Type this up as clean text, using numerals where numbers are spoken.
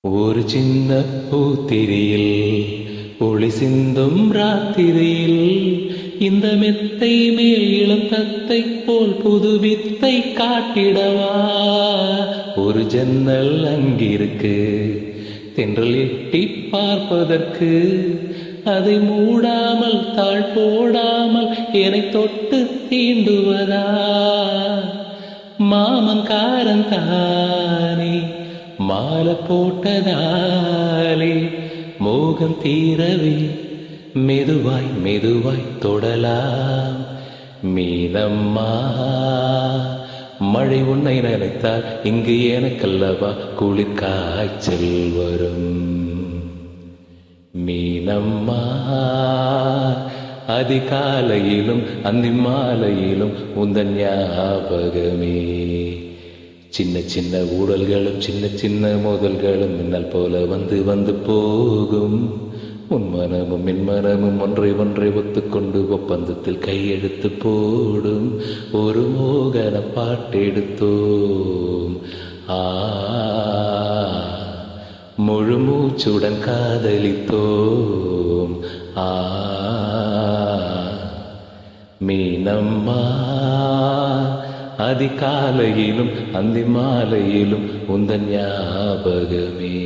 ஒரு சின்ன பூத்திரியில் ஒளி சிந்தும் ராத்திரியில் இந்த மெத்தை மேல் இளம் தத்தை போல் புது வித்தை காட்டிடவா. ஒரு ஜன்னல் அங்கிருக்கு தென்றல் எட்டி பார்ப்பதற்கு, அதை மூடாமல் தாழ் போடாமல் என்னை தொட்டு தீண்டுவதா. மாமன்காரன் தானே மாலை போட்டதாலே மோகம் தீரவே மெதுவாய் மெதுவாய் தொடலாம். மீனம்மா மழை உன்னை நினைத்தால் இங்கு எனக்கல்லவா குளிர் காய்ச்சல் வரும். மீனம்மா அதிகாலையிலும் அந்தி மாலையிலும் உந்தன் ஞாபகமே. சின்ன சின்ன ஊடல்களும் சின்ன சின்ன மோதல்களும் மின்னல் போல வந்து வந்து போகும். உன் மனமும் என் மனமும் ஒன்றை ஒன்றை ஒத்துக்கொண்டு ஒப்பந்தத்தில் கையெழுத்து போடும். ஒரு மோகன பாட்டெடுத்தோம். முழு மூச்சுடன் காதலித்தோம். மீனம்மா அதிகாலையிலும் அந்தி மாலையிலும் உந்தன் ஞாபகமே.